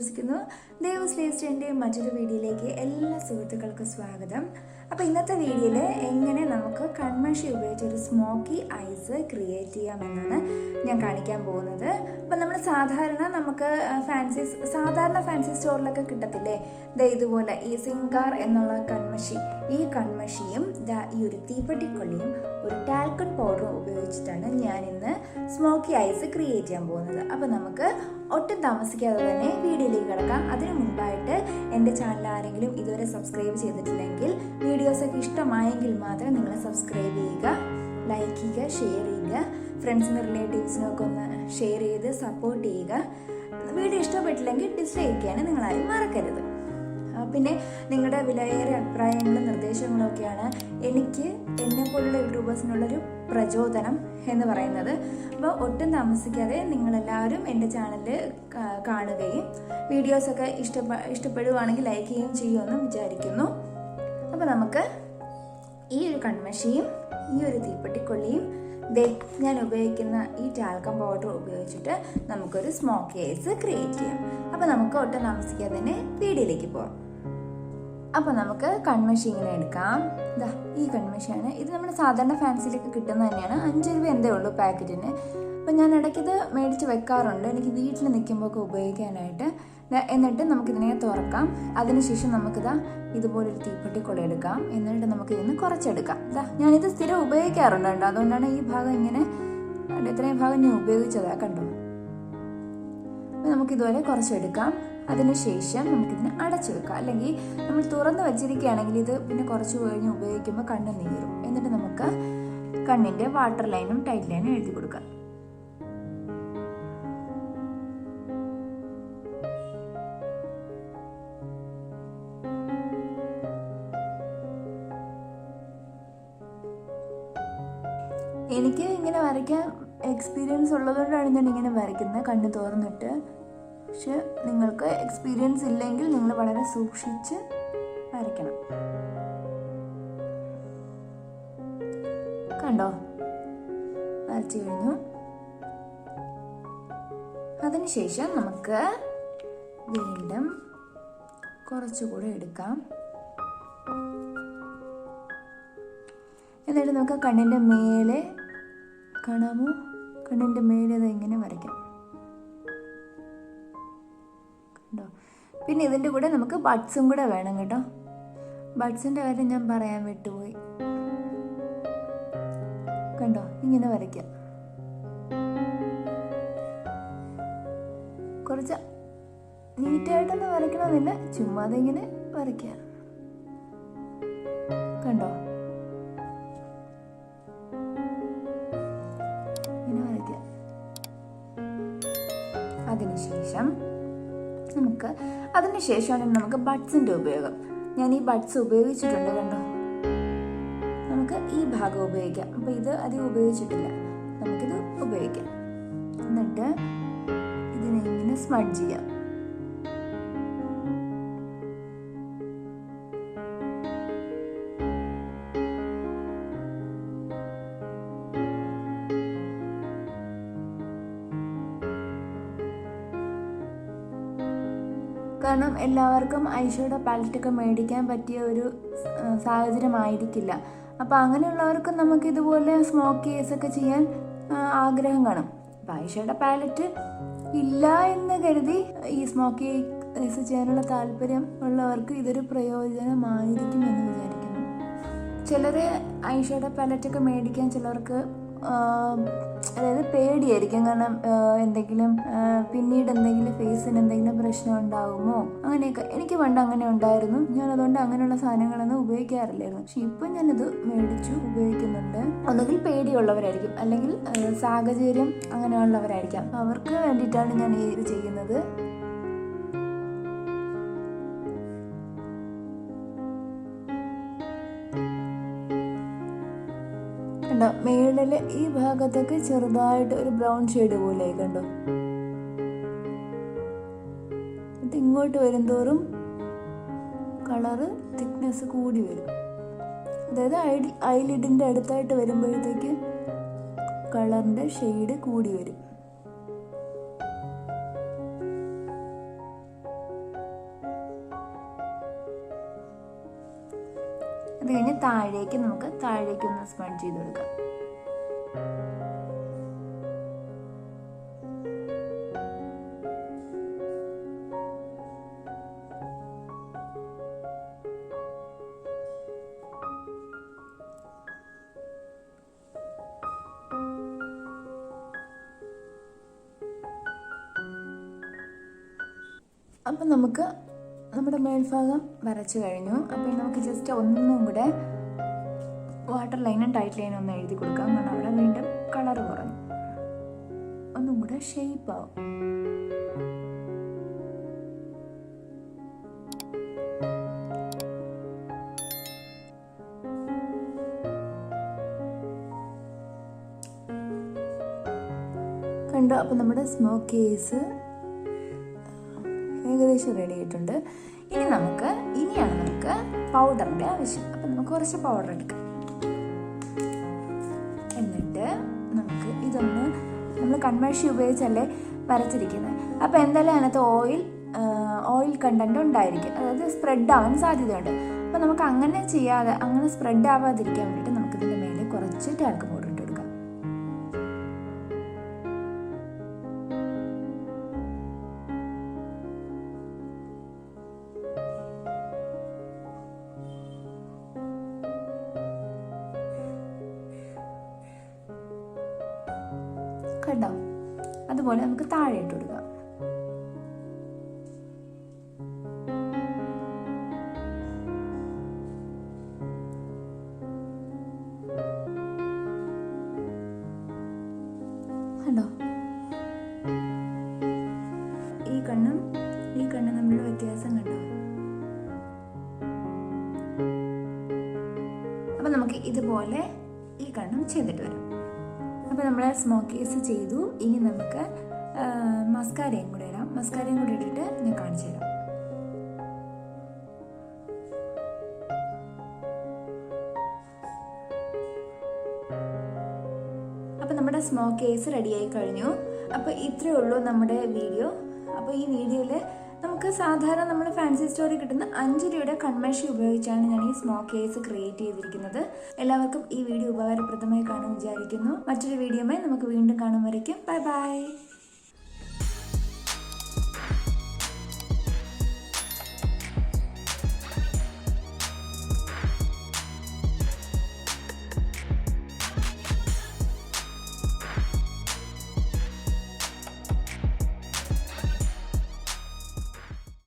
വിശ്വസിക്കുന്നു. ദേവസ്ലേസ്റ്ററിൻ്റെ മറ്റൊരു വീഡിയോയിലേക്ക് എല്ലാ സുഹൃത്തുക്കൾക്കും സ്വാഗതം. അപ്പോൾ ഇന്നത്തെ വീഡിയോയിൽ എങ്ങനെ നമുക്ക് കൺമഷി ഉപയോഗിച്ച് ഒരു സ്മോക്കി ഐസ് ക്രിയേറ്റ് ചെയ്യാമെന്നാണ് ഞാൻ കാണിക്കാൻ പോകുന്നത്. അപ്പം നമ്മൾ നമുക്ക് സാധാരണ ഫാൻസി സ്റ്റോറിലൊക്കെ കിട്ടത്തില്ലേ, ഇതുപോലെ ഈ സിങ്കാർ എന്നുള്ള കൺമഷി, ഈ കൺമഷിയും ഈ ഒരു തീപ്പെട്ടിക്കൊള്ളിയും ഒരു ടാൽക്കൺ പൗഡറും ഉപയോഗിച്ചിട്ടാണ് ഞാൻ ഇന്ന് സ്മോക്കി ഐസ് ക്രിയേറ്റ് ചെയ്യാൻ പോകുന്നത്. അപ്പോൾ നമുക്ക് ഒട്ടും താമസിക്കാതെ തന്നെ വീഡിയോയിലേക്ക് കിടക്കാം. അതിനു മുൻപായിട്ട് എൻ്റെ ചാനൽ ആരെങ്കിലും ഇതുവരെ സബ്സ്ക്രൈബ് ചെയ്തിട്ടില്ലെങ്കിൽ, വീഡിയോസൊക്കെ ഇഷ്ടമായെങ്കിൽ മാത്രം നിങ്ങൾ സബ്സ്ക്രൈബ് ചെയ്യുക, ലൈക്ക് ചെയ്യുക, ഷെയർ ചെയ്യുക, ഫ്രണ്ട്സിനും റിലേറ്റീവ്സിനൊക്കെ ഒന്ന് ഷെയർ ചെയ്ത് സപ്പോർട്ട് ചെയ്യുക. വീഡിയോ ഇഷ്ടപ്പെട്ടില്ലെങ്കിൽ ഡിസ്ലൈക്ക് ചെയ്യാൻ നിങ്ങളാരും മറക്കരുത്. പിന്നെ നിങ്ങളുടെ വിലയേറിയ അഭിപ്രായങ്ങളും നിർദ്ദേശങ്ങളും ഒക്കെയാണ് എനിക്ക് എന്നെപ്പോലുള്ള യൂട്യൂബേഴ്സിനുള്ളൊരു പ്രചോദനം എന്ന് പറയുന്നത്. അപ്പോൾ ഒട്ടും താമസിക്കാതെ നിങ്ങളെല്ലാവരും എൻ്റെ ചാനൽ കാണുകയും വീഡിയോസൊക്കെ ഇഷ്ടപ്പെടുകയാണെങ്കിൽ ലൈക്ക് ചെയ്യുകയും ചെയ്യുമെന്ന് വിചാരിക്കുന്നു. അപ്പോൾ നമുക്ക് ഈ ഒരു കൺമഷിയും ഈ ഒരു തീപ്പെട്ടിക്കൊള്ളിയും ഞാൻ ഉപയോഗിക്കുന്ന ഈ ടാൽക്കം പൗഡർ ഉപയോഗിച്ചിട്ട് നമുക്കൊരു സ്മോക്കി ഐസ് ക്രിയേറ്റ് ചെയ്യാം. അപ്പോൾ നമുക്ക് ഒട്ടും താമസിക്കാതെ തന്നെ വീഡിയോയിലേക്ക് പോകാം. അപ്പോൾ നമുക്ക് കൺമഷി ഇങ്ങനെ എടുക്കാം. ഈ കൺമഷിയാണ് ഇത്. നമ്മുടെ സാധാരണ ഫാൻസിയിലൊക്കെ കിട്ടുന്നത് തന്നെയാണ്. 5 രൂപ എന്തേ ഉള്ളൂ പാക്കറ്റിന്. അപ്പം ഞാൻ ഇടയ്ക്കിത് മേടിച്ച് വെക്കാറുണ്ട്, എനിക്ക് വീട്ടിൽ നിൽക്കുമ്പോൾ ഒക്കെ ഉപയോഗിക്കാനായിട്ട്. എന്നിട്ട് നമുക്കിതിനെ തുറക്കാം. അതിനുശേഷം നമുക്കിതാ ഇതുപോലൊരു തീപ്പെട്ടിക്കൊള്ളി എടുക്കാം. എന്നിട്ട് നമുക്കിതിന് കുറച്ചെടുക്കാം. ഞാനിത് സ്ഥിരം ഉപയോഗിക്കാറുണ്ട് കേട്ടോ, അതുകൊണ്ടാണ് ഈ ഭാഗം ഇങ്ങനെ, ഇത്രയും ഭാഗം ഞാൻ ഉപയോഗിച്ചതാ കണ്ടോ. അപ്പം നമുക്കിതുപോലെ കുറച്ചെടുക്കാം. അതിനുശേഷം നമുക്കിതിനെ അടച്ചു വെക്കാം. അല്ലെങ്കിൽ നമ്മൾ തുറന്ന് വെച്ചിരിക്കുകയാണെങ്കിൽ ഇത് പിന്നെ കുറച്ച് കഴിഞ്ഞ് ഉപയോഗിക്കുമ്പോൾ കണ്ണ് നീറും. എന്നിട്ട് നമുക്ക് കണ്ണിൻ്റെ വാട്ടർ ലൈനും ടൈറ്റ് ലൈനും എഴുതി കൊടുക്കാം. എനിക്ക് ഇങ്ങനെ വരയ്ക്കാൻ എക്സ്പീരിയൻസ് ഉള്ളതുകൊണ്ടാണ് ഞാൻ ഇങ്ങനെ വരയ്ക്കുന്നത്, കണ്ണ് തുറന്നിട്ട്. പക്ഷെ നിങ്ങൾക്ക് എക്സ്പീരിയൻസ് ഇല്ലെങ്കിൽ നിങ്ങൾ വളരെ സൂക്ഷിച്ച് വരയ്ക്കണം. കണ്ടോ, വരച്ചു കഴിഞ്ഞു. അതിനുശേഷം നമുക്ക് വീണ്ടും കുറച്ചുകൂടെ എടുക്കാം. എന്നിട്ട് നമുക്ക് കണ്ണിൻ്റെ മേലെ കാണാമോ, കണ്ണിൻ്റെ മേലെ അത് ഇങ്ങനെ വരയ്ക്കാം. കണ്ടോ. പിന്നെ ഇതിൻ്റെ കൂടെ നമുക്ക് ബഡ്സും കൂടെ വേണം കേട്ടോ. ബഡ്സിൻ്റെ കാര്യം ഞാൻ പറയാൻ വിട്ടുപോയി. കണ്ടോ, ഇങ്ങനെ വരയ്ക്കാം. കുറച്ച് നീറ്റായിട്ടൊന്നും വരയ്ക്കണമെന്നില്ല, ചുമ്മാതെ ഇങ്ങനെ വരയ്ക്കുക. കണ്ടോ, ഇങ്ങനെ വരയ്ക്കാം. അതിനുശേഷമാണ് നമുക്ക് ബഡ്സിൻ്റെ ഉപയോഗം. ഞാൻ ഈ ബഡ്സ് ഉപയോഗിച്ചിട്ടുണ്ട് കണ്ടോ. നമുക്ക് ഈ ഭാഗം ഉപയോഗിക്കാം. അപ്പോൾ ഇത് അധികം ഉപയോഗിച്ചിട്ടില്ല, നമുക്കിത് ഉപയോഗിക്കാം. എന്നിട്ട് ഇതിനെ ഇങ്ങനെ സ്മഡ്ജ് ചെയ്യാം. കാരണം എല്ലാവർക്കും ഐഷയുടെ പാലറ്റൊക്കെ മേടിക്കാൻ പറ്റിയ ഒരു സാഹചര്യമായിരിക്കില്ല. അപ്പോൾ അങ്ങനെയുള്ളവർക്ക് നമുക്കിതുപോലെ സ്മോക്കി ഐസ് ഒക്കെ ചെയ്യാൻ ആഗ്രഹം കാണും. അപ്പോൾ ഐഷയുടെ പാലറ്റ് ഇല്ല എന്ന് കരുതി ഈ സ്മോക്കി ഐസ് ചെയ്യാനുള്ള താല്പര്യം ഉള്ളവർക്ക് ഇതൊരു പ്രയോജനമായിരിക്കും എന്ന് വിചാരിക്കുന്നു. ചിലർ ഐഷയുടെ പാലറ്റൊക്കെ മേടിക്കാൻ ചിലർക്ക് അതായത് പേടിയായിരിക്കും. കാരണം എന്തെങ്കിലും പിന്നീട് എന്തെങ്കിലും ഫേസിന് എന്തെങ്കിലും പ്രശ്നം ഉണ്ടാകുമോ അങ്ങനെയൊക്കെ. എനിക്ക് പണ്ട് അങ്ങനെ ഉണ്ടായിരുന്നു. ഞാൻ അതുകൊണ്ട് അങ്ങനെയുള്ള സാധനങ്ങളൊന്നും ഉപയോഗിക്കാറില്ലായിരുന്നു. പക്ഷെ ഇപ്പം ഞാനിത് മേടിച്ചു ഉപയോഗിക്കുന്നുണ്ട്. ഒന്നുകിൽ പേടിയുള്ളവരായിരിക്കും, അല്ലെങ്കിൽ സാഹചര്യം അങ്ങനെയുള്ളവരായിരിക്കാം. അവർക്ക് വേണ്ടിയിട്ടാണ് ഞാൻ ഇത് ചെയ്യുന്നത്. മേളില് ഈ ഭാഗത്തൊക്കെ ചെറുതായിട്ട് ഒരു ബ്രൗൺ ഷെയ്ഡ് പോലെ കണ്ടോ. ഇത് ഇങ്ങോട്ട് വരും തോറും കളറ് തിക്നെസ് കൂടി വരും. അതായത് ഐലിഡിൻ്റെ അടുത്തായിട്ട് വരുമ്പോഴത്തേക്ക് കളറിൻ്റെ ഷെയ്ഡ് കൂടി വരും. അത് കഴിഞ്ഞ് താഴേക്ക് ഒന്ന് സ്മഡ്ജ് ചെയ്ത് കൊടുക്കാം. അപ്പം നമുക്ക് നമ്മുടെ മേൽഭാഗം വരച്ചു കഴിഞ്ഞു. അപ്പോൾ നമുക്ക് ജസ്റ്റ് ഒന്നും കൂടെ വാട്ടർ ലൈനും ടൈറ്റ് ലൈനും ഒന്ന് എഴുതി കൊടുക്കാം. കാരണം അവിടെ വീണ്ടും കളർ കുറഞ്ഞു, ഒന്നും കൂടെ ഷേപ്പ് ആവും. കണ്ടോ? അപ്പോൾ നമ്മുടെ സ്മോക്കി ഐസ് ഏകദേശം റെഡി ആയിട്ടുണ്ട്. ഇനിയാണ് നമുക്ക് പൗഡറിൻ്റെ ആവശ്യം. അപ്പം നമുക്ക് കുറച്ച് പൗഡർ എടുക്കാം. എന്നിട്ട് നമുക്ക് ഇതൊന്ന്, നമ്മൾ കൺമഷി ഉപയോഗിച്ചല്ലേ വരച്ചിരിക്കുന്നത്, അപ്പോൾ എന്തായാലും അതിനകത്ത് ഓയിൽ കണ്ടന്റ് ഉണ്ടായിരിക്കും, അതായത് സ്പ്രെഡ് ആവാൻ സാധ്യതയുണ്ട്. അപ്പോൾ നമുക്ക് അങ്ങനെ സ്പ്രെഡ് ആവാതിരിക്കാൻ വേണ്ടിയിട്ട് നമുക്കിതിൻ്റെ മേലെ കുറച്ച് ടാൽക്ക് പൗഡർ ഇട്ട് കൊടുക്കാം. കണ്ടോ? അതുപോലെ നമുക്ക് താഴെ ഇട്ട് കൊടുക്കാം. കണ്ടോ? ഈ കണ്ണും തമ്മിലുള്ള വ്യത്യാസം കണ്ടോ? അപ്പം നമുക്ക് ഇതുപോലെ ഈ കണ്ണും ചെയ്തിട്ട് വരാം. അപ്പോൾ നമ്മൾ സ്മോക്കി ഐസ് ചെയ്തു. ഇനി നമുക്ക് മസ്കാരയും കൂടെ ഇടാം. മസ്കാരയും കൂടെ ഇട്ടിട്ട് ഞാൻ കാണിച്ചു തരാം. അപ്പോൾ നമ്മുടെ സ്മോക്കി ഐസ് റെഡിയായി കഴിഞ്ഞു. അപ്പോൾ ഇത്രയേ ഉള്ളൂ നമ്മുടെ വീഡിയോ. അപ്പോൾ ഈ വീഡിയോയിൽ നമുക്ക് സാധാരണ നമ്മൾ ഫാൻസി സ്റ്റോറിൽ കിട്ടുന്ന 5 രൂപയുടെ കൺമഷി ഉപയോഗിച്ചാണ് ഞാൻ ഈ സ്മോക്കി ഐസ് ക്രിയേറ്റ് ചെയ്തിരിക്കുന്നത്. എല്ലാവർക്കും ഈ വീഡിയോ ഉപകാരപ്രദമായി കാണുമെന്ന് വിചാരിക്കുന്നു. മറ്റൊരു വീഡിയോയുമായി നമുക്ക് വീണ്ടും കാണും വരയ്ക്കും. Bye bye.